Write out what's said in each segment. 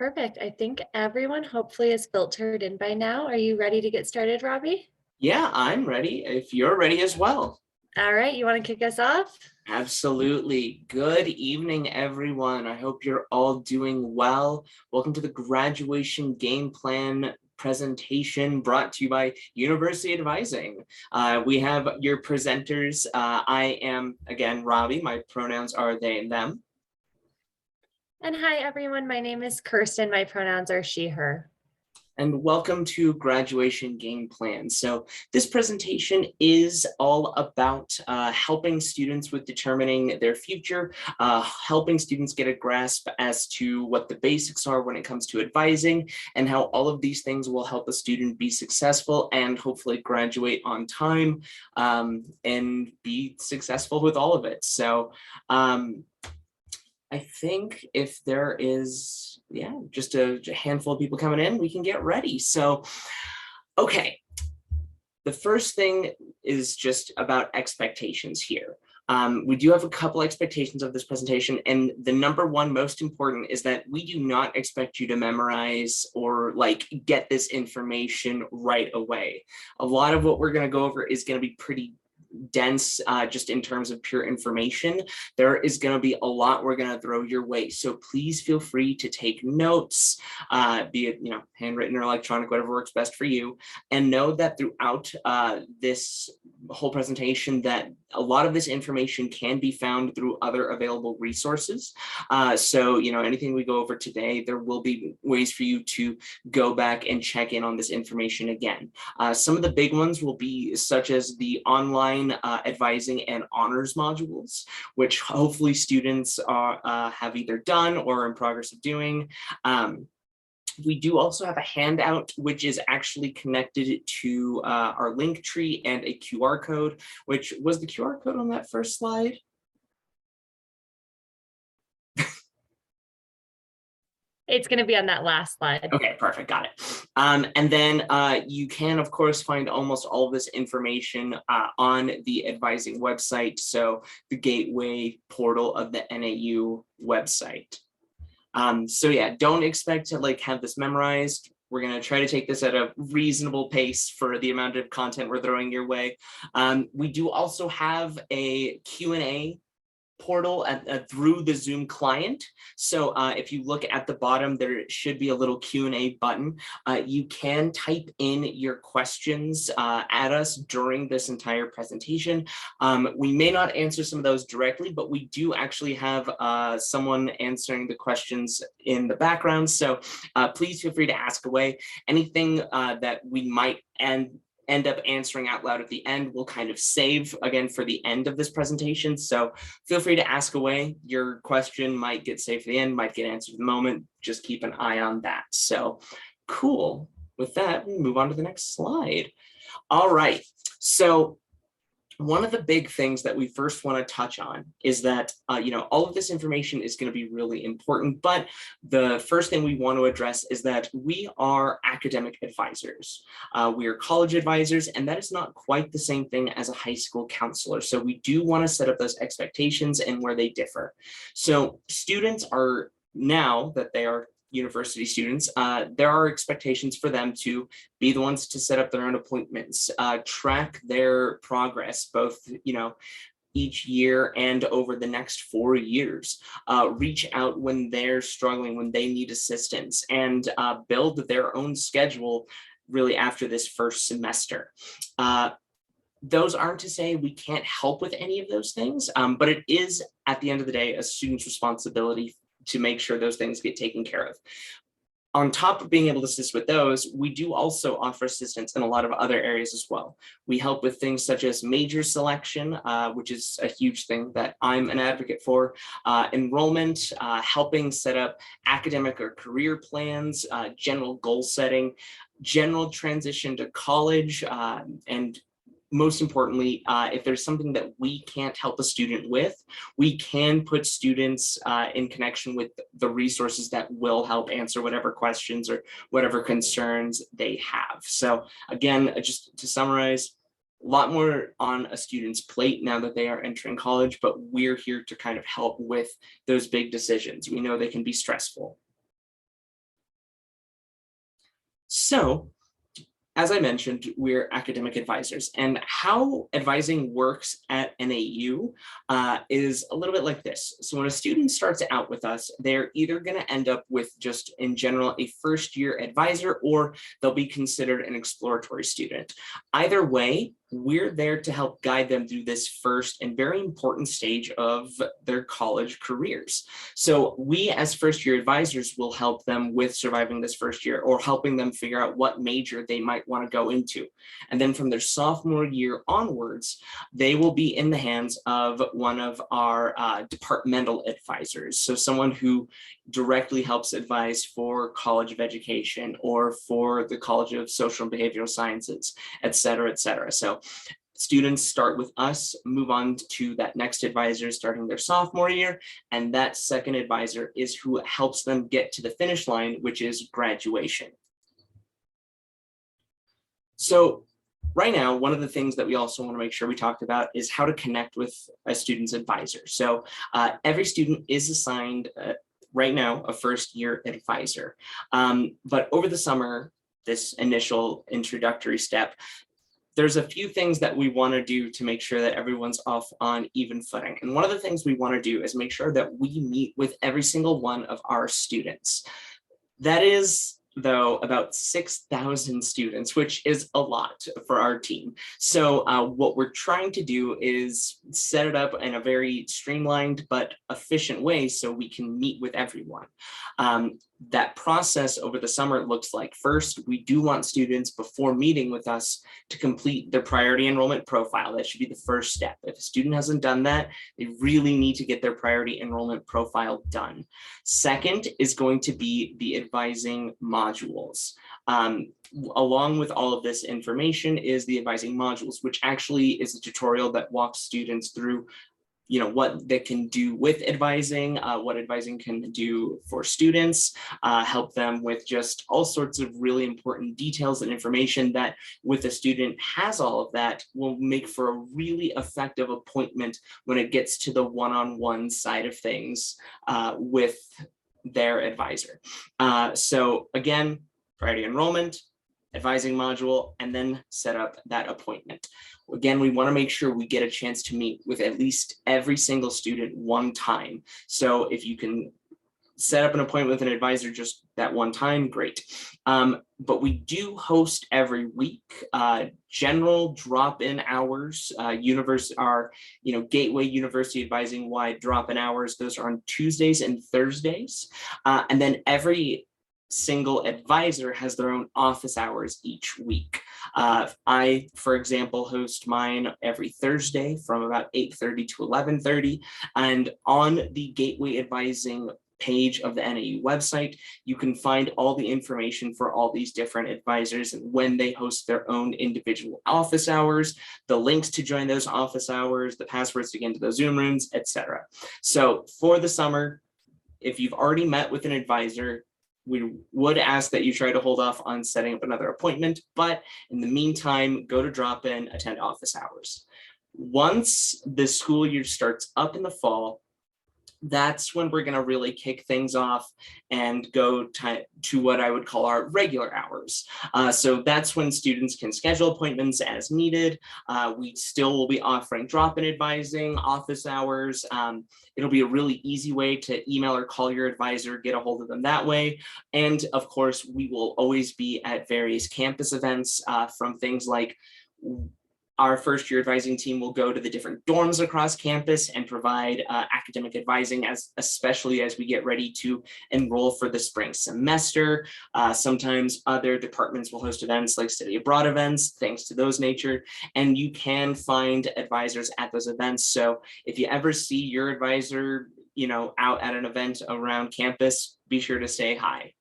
Perfect. I think everyone hopefully is filtered in by now. Are you ready to get started, Robbie? Yeah, I'm ready if you're ready as well. All right, you want to kick us off? Absolutely. Good evening, everyone. I hope you're all doing well. Welcome to the graduation game plan presentation brought to you by University Advising. We have your presenters. I am, again, Robbie. My pronouns are they and them. And hi, everyone. My name is Kirsten. My pronouns are she, her. And welcome to Graduation Game Plan. So this presentation is all about helping students with determining their future, helping students get a grasp as to what the basics are when it comes to advising, and how all of these things will help a student be successful and hopefully graduate on time and be successful with all of it. So I think if there is, just a handful of people coming in, we can get ready. So, okay. The first thing is just about expectations here. We do have a couple expectations of this presentation, and the number one most important is that we do not expect you to memorize or get this information right away. A lot of what we're going to go over is going to be pretty dense just in terms of pure information. There is going to be a lot we're going to throw your way, so please feel free to take notes, be it handwritten or electronic, whatever works best for you, and know that throughout this whole presentation that a lot of this information can be found through other available resources. So anything we go over today, there will be ways for you to go back and check in on this information again. Some of the big ones will be such as the online advising and honors modules, which hopefully students have either done or are in progress of doing. We do also have a handout, which is actually connected to our link tree and a QR code, which was the QR code on that first slide. It's going to be on that last slide. Okay, perfect, got it. And then you can, of course, find almost all of this information on the advising website, so the gateway portal of the NAU website. So yeah, don't expect to have this memorized. We're going to try to take this at a reasonable pace for the amount of content we're throwing your way. We do also have a Q&A portal through the Zoom client. So if you look at the bottom, there should be a little Q&A button. You can type in your questions at us during this entire presentation. We may not answer some of those directly, but we do actually have someone answering the questions in the background. So please feel free to ask away. Anything that we might end up answering out loud at the end, we'll kind of save again for the end of this presentation. So feel free to ask away. Your question might get saved for the end, might get answered at the moment. Just keep an eye on that. So cool. With that, we move on to the next slide. All right. So one of the big things that we first want to touch on is that, all of this information is going to be really important. But the first thing we want to address is that we are academic advisors. We are college advisors, and that is not quite the same thing as a high school counselor. So we do want to set up those expectations and where they differ. So students are, now that they are university students, there are expectations for them to be the ones to set up their own appointments, track their progress, both, each year and over the next 4 years, reach out when they're struggling, when they need assistance, and build their own schedule really after this first semester. Those aren't to say we can't help with any of those things, but it is, at the end of the day, a student's responsibility to make sure those things get taken care of. On top of being able to assist with those, we do also offer assistance in a lot of other areas as well. We help with things such as major selection, which is a huge thing that I'm an advocate for, enrollment, helping set up academic or career plans, general goal setting, general transition to college, and most importantly, if there's something that we can't help a student with, we can put students in connection with the resources that will help answer whatever questions or whatever concerns they have. So again, just to summarize, a lot more on a student's plate now that they are entering college, but we're here to kind of help with those big decisions. We know they can be stressful. So, as I mentioned, we're academic advisors, and how advising works at NAU is a little bit like this. So when a student starts out with us, they're either going to end up with just in general a first year advisor, or they'll be considered an exploratory student. Either way, we're there to help guide them through this first and very important stage of their college careers. So we as first year advisors will help them with surviving this first year, or helping them figure out what major they might want to go into. And then from their sophomore year onwards, they will be in the hands of one of our departmental advisors. So someone who directly helps advise for College of Education or for the College of Social and Behavioral Sciences, et cetera, et cetera. So students start with us, move on to that next advisor starting their sophomore year, and that second advisor is who helps them get to the finish line, which is graduation. So right now, one of the things that we also want to make sure we talked about is how to connect with a student's advisor. So every student is assigned right now a first year advisor, but over the summer, this initial introductory step, there's a few things that we want to do to make sure that everyone's off on even footing. And one of the things we want to do is make sure that we meet with every single one of our students. That is, though, about 6,000 students, which is a lot for our team. So what we're trying to do is set it up in a very streamlined but efficient way so we can meet with everyone. That process over the summer looks like, first, we do want students before meeting with us to complete their priority enrollment profile. That should be the first step. If a student hasn't done that, they really need to get their priority enrollment profile done. Second is going to be the advising modules. Along with all of this information is the advising modules, which actually is a tutorial that walks students through what they can do with advising, what advising can do for students, help them with just all sorts of really important details and information that, with a student has all of that, will make for a really effective appointment when it gets to the one-on-one side of things with their advisor. So again, priority enrollment, advising module, and then set up that appointment. Again, we want to make sure we get a chance to meet with at least every single student one time. So if you can set up an appointment with an advisor just that one time, great. But we do host every week general drop-in hours. Our Gateway University Advising wide drop-in hours. Those are on Tuesdays and Thursdays, and then every single advisor has their own office hours each week. I, for example, host mine every Thursday from about 8:30 to 11:30, and on the Gateway Advising page of the NAU website, you can find all the information for all these different advisors and when they host their own individual office hours, the links to join those office hours, the passwords to get into those Zoom rooms, etc. So for the summer, if you've already met with an advisor, we would ask that you try to hold off on setting up another appointment, but in the meantime, go to drop-in, attend office hours. Once the school year starts up in the fall, that's when we're going to really kick things off and go to what I would call our regular hours. So that's when students can schedule appointments as needed. We still will be offering drop-in advising, office hours. It'll be a really easy way to email or call your advisor, get a hold of them that way. And of course, we will always be at various campus events, from things like our first year advising team will go to the different dorms across campus and provide academic advising, especially as we get ready to enroll for the spring semester. Sometimes other departments will host events like study abroad events, thanks to those nature, and you can find advisors at those events. So if you ever see your advisor, out at an event around campus, be sure to say hi.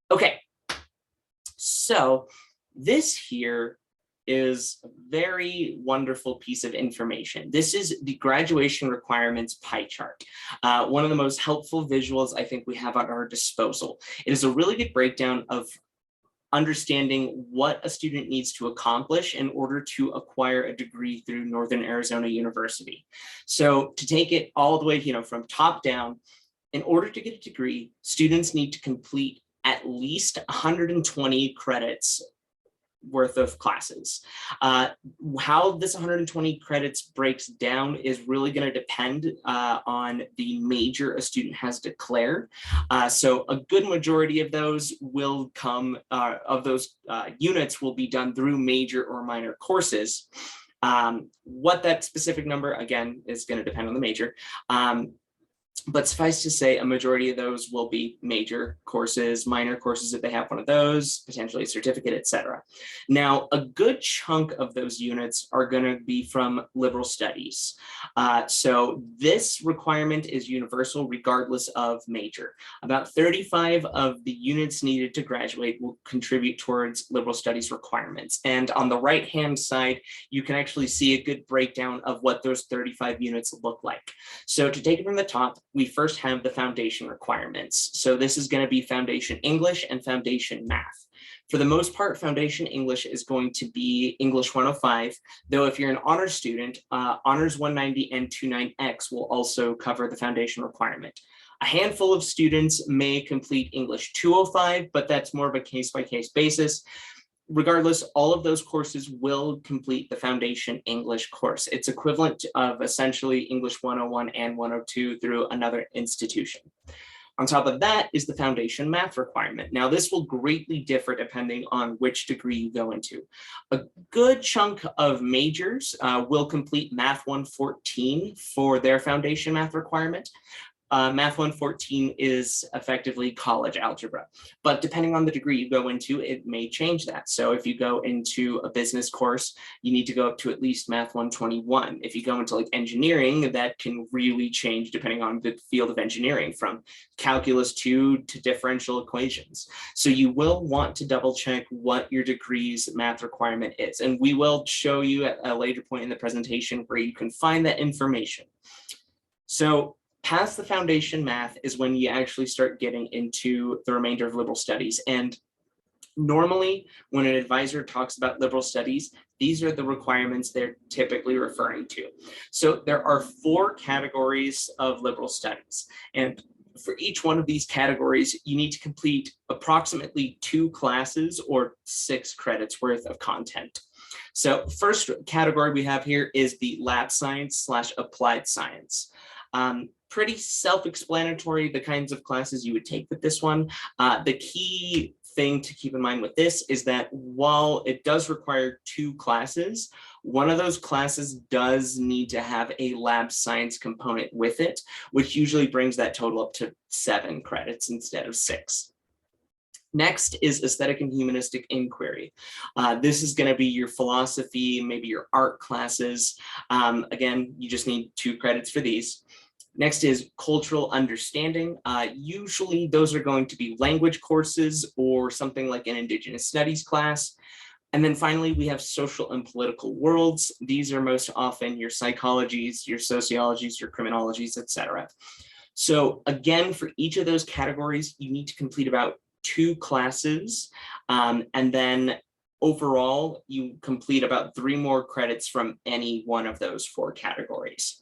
Okay, so this here is a very wonderful piece of information. This is the graduation requirements pie chart. One of the most helpful visuals I think we have at our disposal. It is a really good breakdown of understanding what a student needs to accomplish in order to acquire a degree through Northern Arizona University. So to take it all the way, from top down, In order to get a degree, students need to complete at least 120 credits worth of classes. How this 120 credits breaks down is really going to depend on the major a student has declared. So a good majority of those will come, units will be done through major or minor courses. What that specific number, again, is going to depend on the major. But suffice to say, a majority of those will be major courses, minor courses if they have one of those, potentially a certificate, etc. Now, a good chunk of those units are going to be from liberal studies. So this requirement is universal regardless of major. About 35 of the units needed to graduate will contribute towards liberal studies requirements. And on the right-hand side, you can actually see a good breakdown of what those 35 units look like. So to take it from the top, we first have the foundation requirements. So this is going to be foundation English and foundation math. For the most part, foundation English is going to be English 105, though if you're an honors student, honors 190 and 29X will also cover the foundation requirement. A handful of students may complete English 205, but that's more of a case-by-case basis. Regardless, all of those courses will complete the foundation English course. It's equivalent of essentially English 101 and 102 through another institution. On top of that is the foundation math requirement. Now, this will greatly differ depending on which degree you go into. A good chunk of majors will complete Math 114 for their foundation math requirement. Math 114 is effectively college algebra, but depending on the degree you go into, it may change that. So if you go into a business course, you need to go up to at least Math 121. If you go into like engineering, that can really change depending on the field of engineering, from calculus 2 to differential equations. So you will want to double check what your degree's math requirement is. And we will show you at a later point in the presentation where you can find that information. So past the foundation math is when you actually start getting into the remainder of liberal studies. And normally when an advisor talks about liberal studies, these are the requirements they're typically referring to. So there are 4 categories of liberal studies. And for each one of these categories, you need to complete approximately 2 classes or 6 credits worth of content. So first category we have here is the lab science / applied science. Pretty self-explanatory, the kinds of classes you would take with this one. The key thing to keep in mind with this is that while it does require 2 classes, one of those classes does need to have a lab science component with it, which usually brings that total up to 7 credits instead of 6. Next is aesthetic and humanistic inquiry. This is going to be your philosophy, maybe your art classes. Again, you just need 2 credits for these. Next is cultural understanding. Usually those are going to be language courses or something like an Indigenous studies class. And then finally, we have social and political worlds. These are most often your psychologies, your sociologies, your criminologies, etc. So again, for each of those categories, you need to complete about 2 classes. And then overall, you complete about 3 more credits from any one of those 4 categories.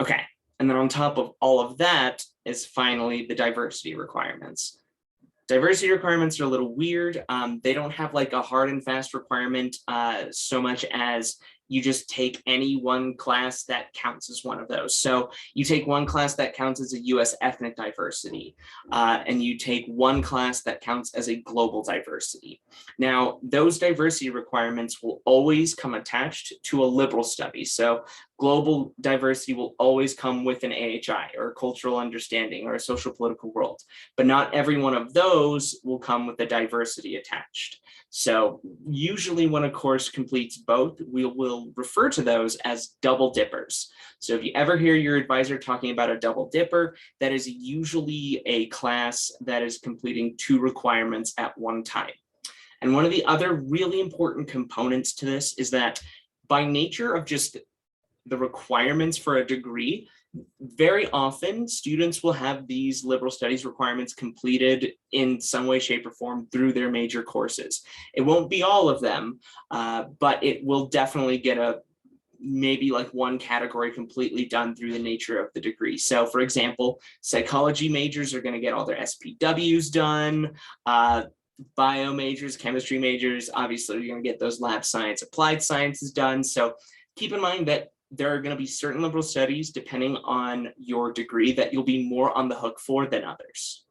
Okay. And then on top of all of that is finally the diversity requirements. Diversity requirements are a little weird. They don't have like a hard and fast requirement so much as you just take any one class that counts as one of those. So you take one class that counts as a US ethnic diversity, and you take one class that counts as a global diversity. Now, those diversity requirements will always come attached to a liberal study. So global diversity will always come with an AHI or cultural understanding or a social political world, but not every one of those will come with a diversity attached. So usually when a course completes both, we will refer to those as double dippers. So if you ever hear your advisor talking about a double dipper, that is usually a class that is completing 2 requirements at one time. And one of the other really important components to this is that by nature of just the requirements for a degree, very often students will have these liberal studies requirements completed in some way, shape, or form through their major courses. It won't be all of them, but it will definitely get a maybe like one category completely done through the nature of the degree. So for example, psychology majors are going to get all their SPWs done. Bio majors, chemistry majors, obviously you're going to get those lab science, applied sciences done. So keep in mind that there are going to be certain liberal studies, depending on your degree, that you'll be more on the hook for than others.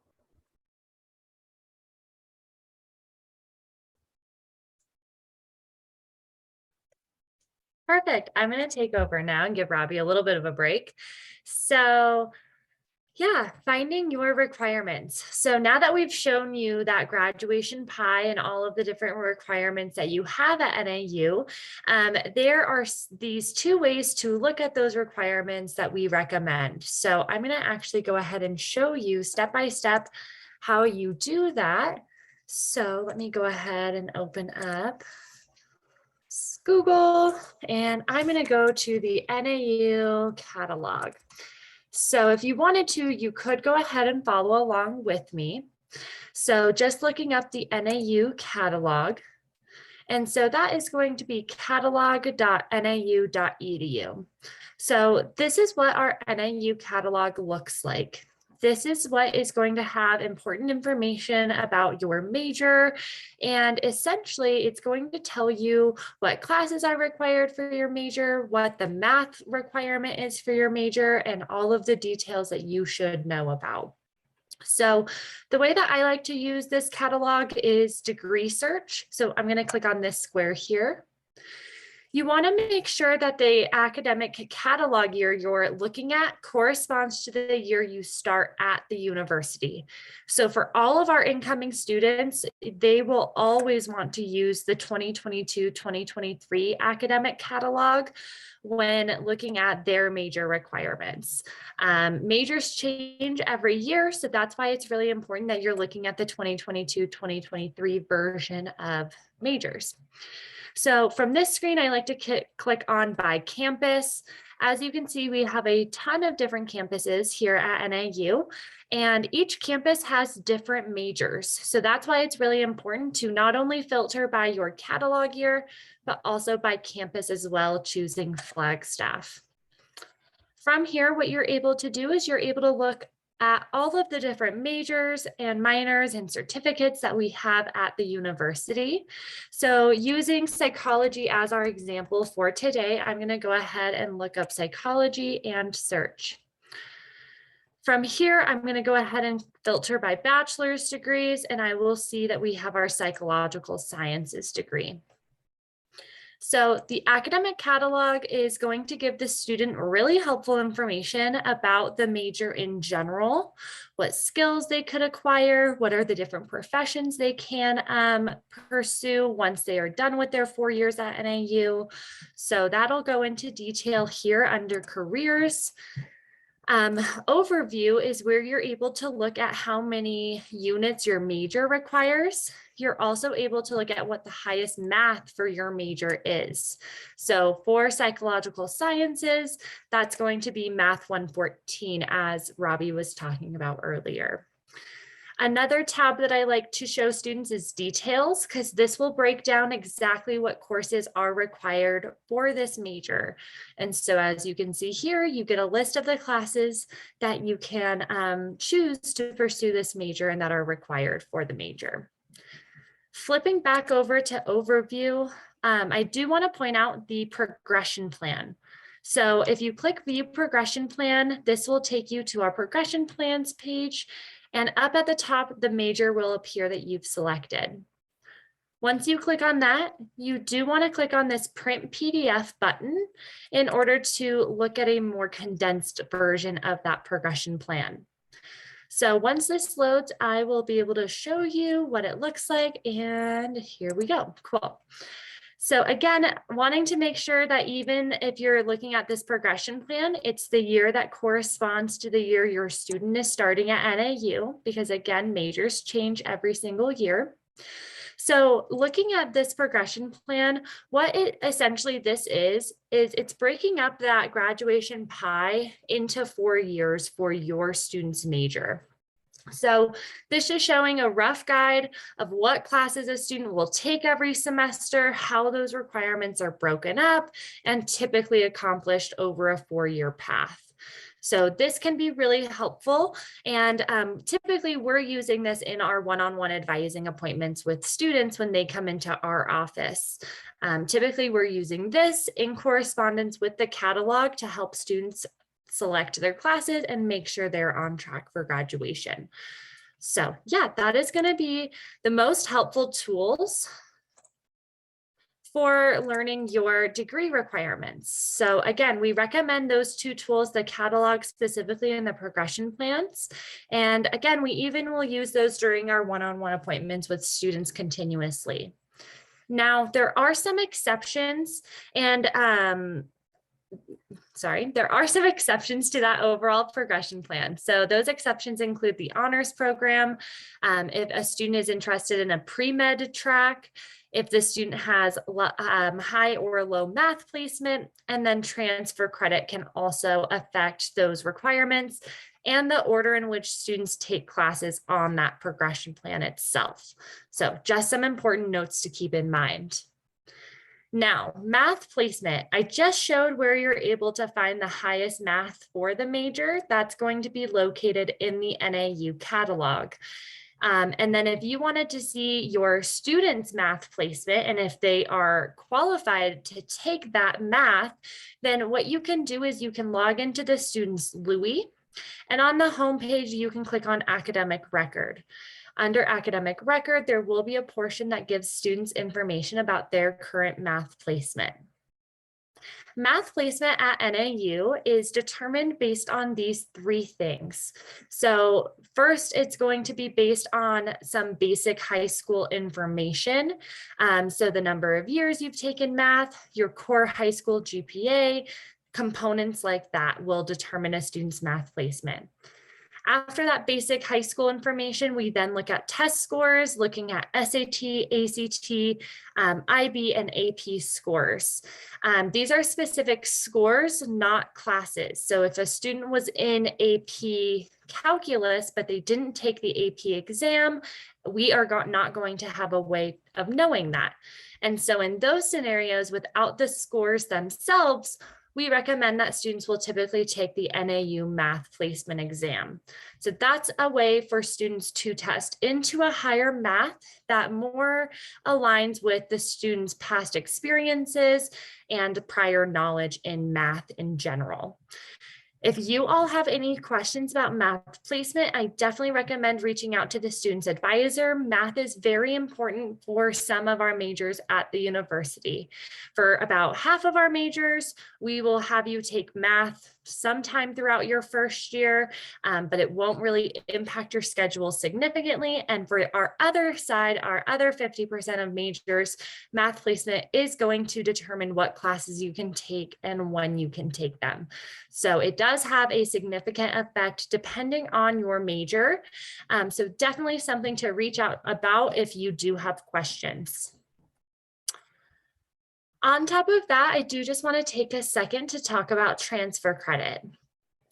Perfect. I'm going to take over now and give Robbie a little bit of a break. So yeah, finding your requirements. So now that we've shown you that graduation pie and all of the different requirements that you have at NAU, there are these two ways to look at those requirements that we recommend. So I'm going to actually go ahead and show you step by step how you do that. So let me go ahead and open up Google, and I'm going to go to the NAU catalog. So if you wanted to, you could go ahead and follow along with me. So just looking up the NAU catalog. And so that is going to be catalog.nau.edu. So this is what our NAU catalog looks like. This is what is going to have important information about your major. And essentially, it's going to tell you what classes are required for your major, what the math requirement is for your major, and all of the details that you should know about. So the way that I like to use this catalog is degree search. So I'm going to click on this square here. You want to make sure that the academic catalog year you're looking at corresponds to the year you start at the university. So for all of our incoming students, they will always want to use the 2022-2023 academic catalog when looking at their major requirements. Majors change every year, so that's why it's really important that you're looking at the 2022-2023 version of majors. So from this screen, I like to click on by campus. As you can see, we have a ton of different campuses here at NAU, and each campus has different majors. So that's why it's really important to not only filter by your catalog year, but also by campus as well, choosing Flagstaff. From here, what you're able to do is you're able to look at all of the different majors and minors and certificates that we have at the university. So using psychology as our example for today, I'm going to go ahead and look up psychology and search. From here, I'm going to go ahead and filter by bachelor's degrees, and I will see that we have our psychological sciences degree. So the academic catalog is going to give the student really helpful information about the major in general, what skills they could acquire, what are the different professions they can pursue once they are done with their 4 years at NAU. So that'll go into detail here under careers. Overview is where you're able to look at how many units your major requires. You're also able to look at what the highest math for your major is. So for psychological sciences, that's going to be Math 114, as Robbie was talking about earlier. Another tab that I like to show students is details, because this will break down exactly what courses are required for this major. And so as you can see here, you get a list of the classes that you can choose to pursue this major and that are required for the major. Flipping back over to overview, I do want to point out the progression plan. So if you click view progression plan, this will take you to our progression plans page. And up at the top, the major will appear that you've selected. Once you click on that, you do want to click on this print PDF button in order to look at a more condensed version of that progression plan. So once this loads, I will be able to show you what it looks like. And here we go. Cool. So again, wanting to make sure that even if you're looking at this progression plan, it's the year that corresponds to the year your student is starting at NAU, because again, majors change every single year. So looking at this progression plan, what it essentially this is it's breaking up that graduation pie into 4 years for your student's major. So this is showing a rough guide of what classes a student will take every semester, how those requirements are broken up, and typically accomplished over a 4-year path. So this can be really helpful. And typically we're using this in our one-on-one advising appointments with students when they come into our office. Typically we're using this in correspondence with the catalog to help students select their classes and make sure they're on track for graduation. So yeah, that is going to be the most helpful tools for learning your degree requirements. So again, we recommend those 2 tools, the catalog specifically and the progression plans. And again, we even will use those during our one-on-one appointments with students continuously. Now, there are some exceptions, and there are some exceptions to that overall progression plan. So those exceptions include the honors program, if a student is interested in a pre-med track, if the student has high or low math placement, and then transfer credit can also affect those requirements and the order in which students take classes on that progression plan itself. So just some important notes to keep in mind. Now, math placement, I just showed where you're able to find the highest math for the major. That's going to be located in the NAU catalog. And then if you wanted to see your students' math placement and if they are qualified to take that math, then what you can do is you can log into the student's LUI, and on the homepage, you can click on academic record. Under academic record, there will be a portion that gives students information about their current math placement. Math placement at NAU is determined based on these 3 things. So first, it's going to be based on some basic high school information. So the number of years you've taken math, your core high school GPA, components like that will determine a student's math placement. After that basic high school information, we then look at test scores, looking at SAT, ACT, IB, and AP scores. These are specific scores, not classes. So if a student was in AP calculus, but they didn't take the AP exam, we are not going to have a way of knowing that. And so in those scenarios, without the scores themselves, we recommend that students will typically take the NAU math placement exam. So that's a way for students to test into a higher math that more aligns with the student's past experiences and prior knowledge in math in general. If you all have any questions about math placement, I definitely recommend reaching out to the student's advisor. Math is very important for some of our majors at the university. For about half of our majors, we will have you take math sometime throughout your first year, but it won't really impact your schedule significantly. And for our other side, our other 50% of majors, math placement is going to determine what classes you can take and when you can take them. So it does have a significant effect depending on your major. So definitely something to reach out about if you do have questions. On top of that, I do just want to take a second to talk about transfer credit.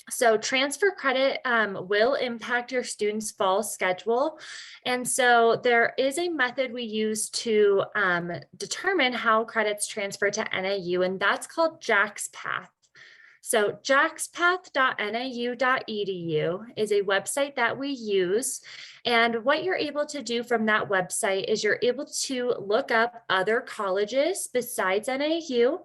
So transfer credit will impact your student's fall schedule. And so there is a method we use to determine how credits transfer to NAU, and that's called JaxPath. So jaxpath.nau.edu is a website that we use. And what you're able to do from that website is you're able to look up other colleges besides NAU.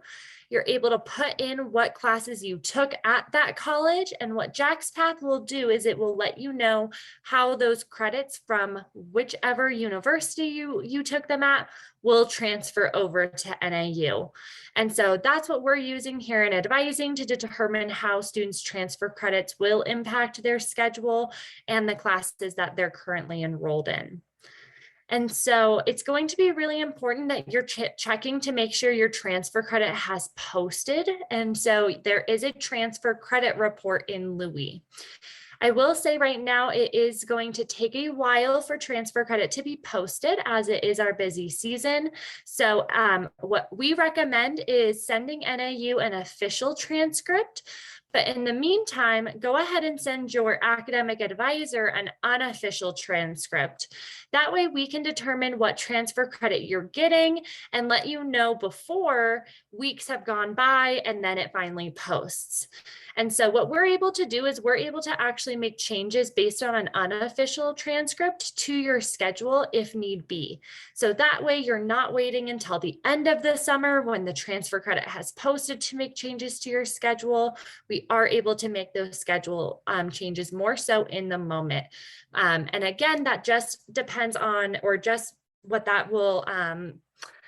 You're able to put in what classes you took at that college. And what JaxPath will do is it will let you know how those credits from whichever university you took them at will transfer over to NAU. And so that's what we're using here in advising to determine how students' transfer credits will impact their schedule and the classes that they're currently enrolled in. And so it's going to be really important that you're checking to make sure your transfer credit has posted. And so there is a transfer credit report in LUI. I will say right now, it is going to take a while for transfer credit to be posted as it is our busy season. So what we recommend is sending NAU an official transcript. But in the meantime, go ahead and send your academic advisor an unofficial transcript. That way we can determine what transfer credit you're getting and let you know before weeks have gone by and then it finally posts. And so what we're able to do is we're able to actually make changes based on an unofficial transcript to your schedule if need be. So that way you're not waiting until the end of the summer when the transfer credit has posted to make changes to your schedule. We are able to make those schedule changes more so in the moment. And again, that just depends on, or just what that will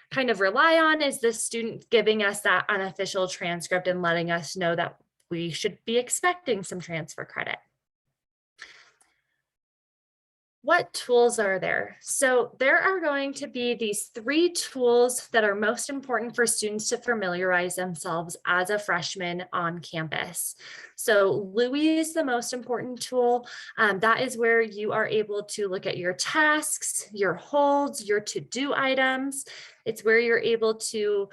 kind of rely on is the student giving us that unofficial transcript and letting us know that we should be expecting some transfer credit. What tools are there? So there are going to be these 3 tools that are most important for students to familiarize themselves as a freshman on campus. So LUI is the most important tool. That is where you are able to look at your tasks, your holds, your to-do items. It's where you're able to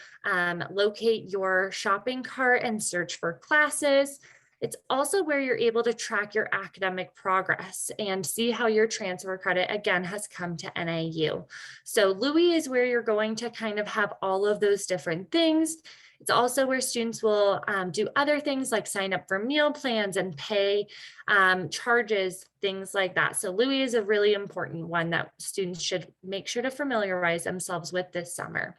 locate your shopping cart and search for classes. It's also where you're able to track your academic progress and see how your transfer credit, again, has come to NAU. So LUI is where you're going to kind of have all of those different things. It's also where students will do other things like sign up for meal plans and pay charges, things like that. So LUI is a really important one that students should make sure to familiarize themselves with this summer.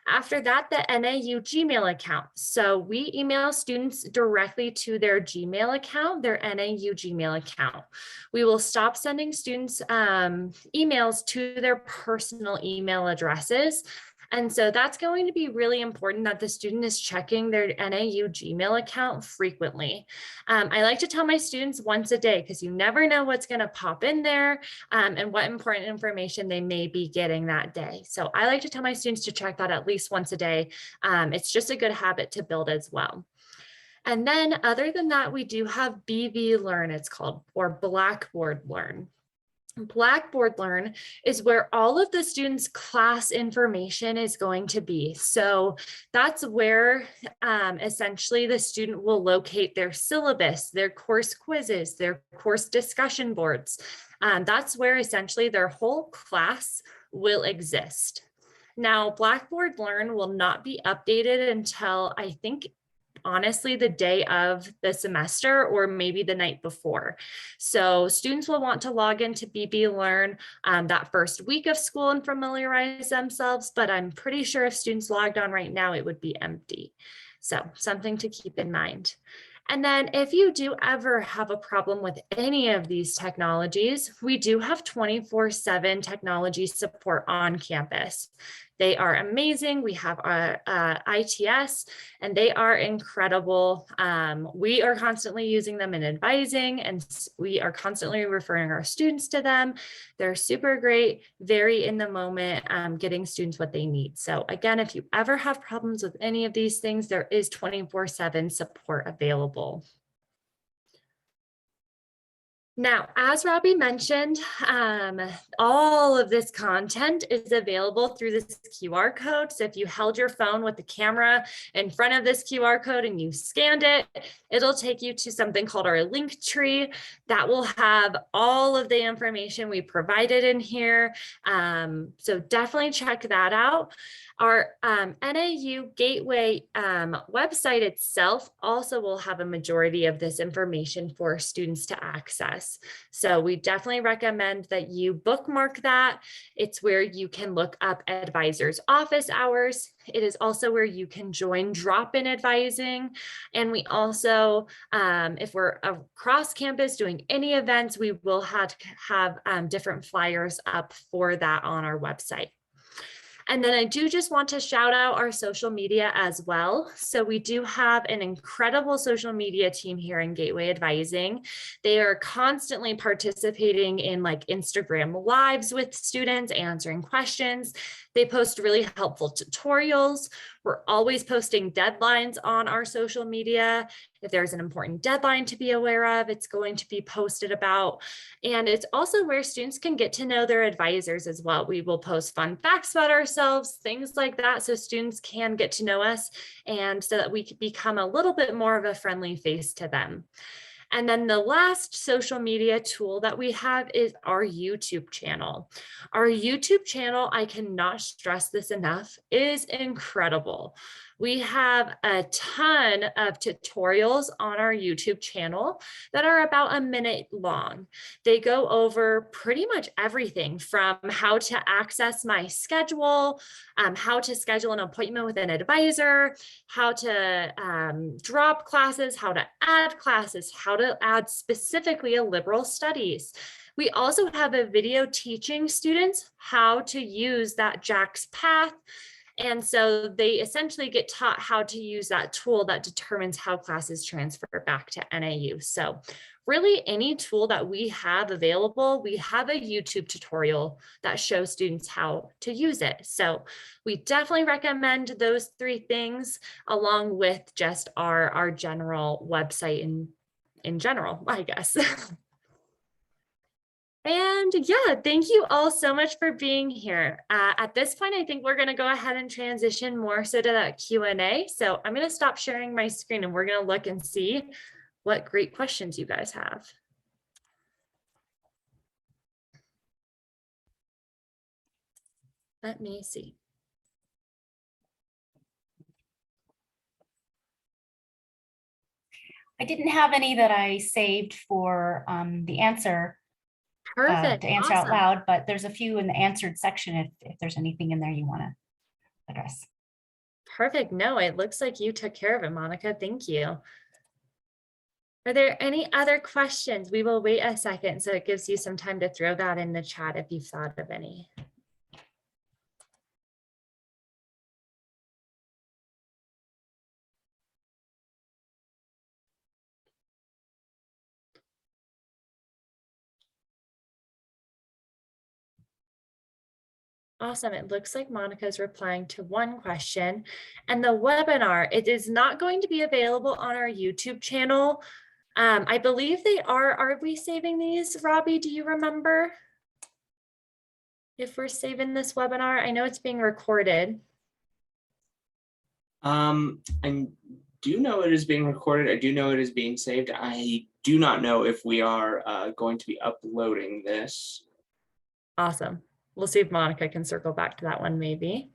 After that, the NAU Gmail account. So we email students directly to their Gmail account, their NAU Gmail account. We will stop sending students emails to their personal email addresses. And so that's going to be really important that the student is checking their NAU Gmail account frequently. I like to tell my students once a day because you never know what's going to pop in there and what important information they may be getting that day. So I like to tell my students to check that at least once a day. It's just a good habit to build as well. And then other than that, we do have BV Learn, it's called, or Blackboard Learn. Blackboard Learn is where all of the students' class information is going to be. So that's where essentially the student will locate their syllabus, their course quizzes, their course discussion boards. That's where essentially their whole class will exist. Now, Blackboard Learn will not be updated until I think honestly the day of the semester or maybe the night before. So students will want to log into BB Learn that first week of school and familiarize themselves, but I'm pretty sure if students logged on right now, it would be empty. So something to keep in mind. And then if you do ever have a problem with any of these technologies, we do have 24/7 technology support on campus. They are amazing. We have our ITS and they are incredible. We are constantly using them in advising and we are constantly referring our students to them. They're super great, very in the moment, getting students what they need. So again, if you ever have problems with any of these things, there is 24/7 support available. Now, as Robbie mentioned, all of this content is available through this QR code. So if you held your phone with the camera in front of this QR code and you scanned it, it'll take you to something called our link tree that will have all of the information we provided in here. So definitely check that out. Our NAU Gateway website itself also will have a majority of this information for students to access. So we definitely recommend that you bookmark that. It's where you can look up advisors' office hours. It is also where you can join drop-in advising. And we also, if we're across campus doing any events, we will have different flyers up for that on our website. And then I do just want to shout out our social media as well. So we do have an incredible social media team here in Gateway Advising. They are constantly participating in like Instagram lives with students, answering questions. They post really helpful tutorials. We're always posting deadlines on our social media. If there's an important deadline to be aware of, it's going to be posted about. And it's also where students can get to know their advisors as well. We will post fun facts about ourselves, things like that, so students can get to know us and so that we can become a little bit more of a friendly face to them. And then the last social media tool that we have is our YouTube channel. Our YouTube channel, I cannot stress this enough, is incredible. We have a ton of tutorials on our YouTube channel that are about a minute long. They go over pretty much everything from how to access my schedule, how to schedule an appointment with an advisor, how to drop classes, how to add classes, how to add specifically a liberal studies. We also have a video teaching students how to use that JAX path. And so they essentially get taught how to use that tool that determines how classes transfer back to NAU. So really any tool that we have available, we have a YouTube tutorial that shows students how to use it. So we definitely recommend those three things along with just our general website in general, I guess. And yeah, thank you all so much for being here. At this point, I think we're going to go ahead and transition more so to that Q&A. So I'm going to stop sharing my screen and we're going to look and see what great questions you guys have. Let me see. I didn't have any that I saved for the answer. Perfect. To answer Awesome. out loud, but there's a few in the answered section if there's anything in there you want to address. Perfect. No, it looks like you took care of it, Monica. Thank you. Are there any other questions? We will wait a second so it gives you some time to throw that in the chat if you've thought of any. Awesome. It looks like Monica's replying to one question. And the webinar, it is not going to be available on our YouTube channel. I believe they are. Are we saving these? Robbie, do you remember if we're saving this webinar? I know it's being recorded. I do know it is being recorded. I do know it is being saved. I do not know if we are going to be uploading this. Awesome. We'll see if Monica can circle back to that one maybe.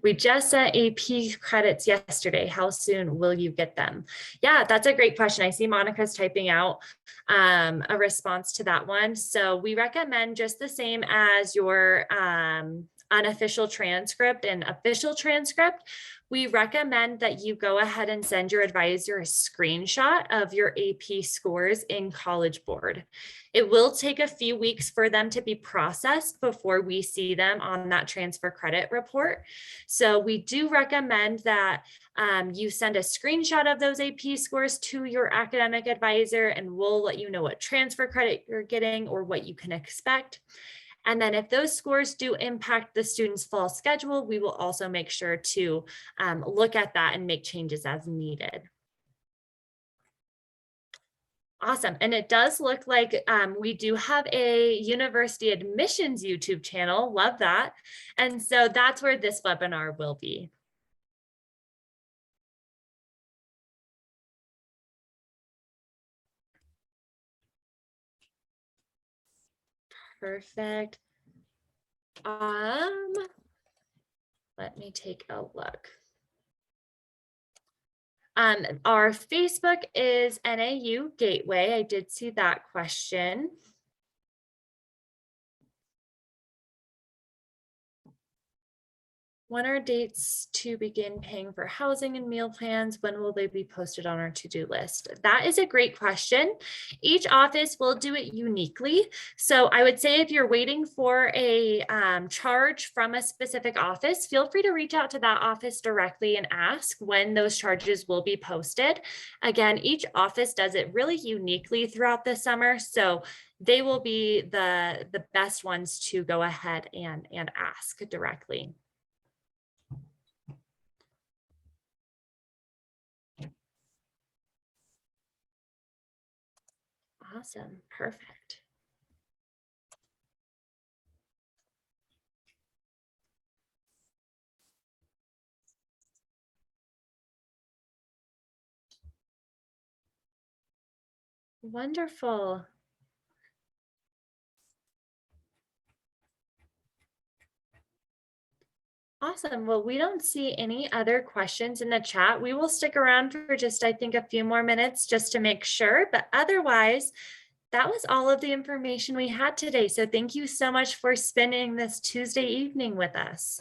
We just sent AP credits yesterday. How soon will you get them? Yeah, that's a great question. I see Monica's typing out a response to that one. So we recommend just the same as your unofficial transcript and official transcript. We recommend that you go ahead and send your advisor a screenshot of your AP scores in College Board. It will take a few weeks for them to be processed before we see them on that transfer credit report. So we do recommend that you send a screenshot of those AP scores to your academic advisor, and we'll let you know what transfer credit you're getting or what you can expect. And then if those scores do impact the student's fall schedule, we will also make sure to look at that and make changes as needed. Awesome. And it does look like we do have a university admissions YouTube channel. Love that. And so that's where this webinar will be. Perfect. Let me take a look. Our Facebook is NAU Gateway. I did see that question. When are dates to begin paying for housing and meal plans? When will they be posted on our to-do list? That is a great question. Each office will do it uniquely. So I would say if you're waiting for a charge from a specific office, feel free to reach out to that office directly and ask when those charges will be posted. Again, each office does it really uniquely throughout the summer. So they will be the best ones to go ahead and ask directly. Awesome. Perfect. Wonderful. Awesome. Well, we don't see any other questions in the chat. We will stick around for just, I think, a few more minutes just to make sure. But otherwise, that was all of the information we had today. So thank you so much for spending this Tuesday evening with us.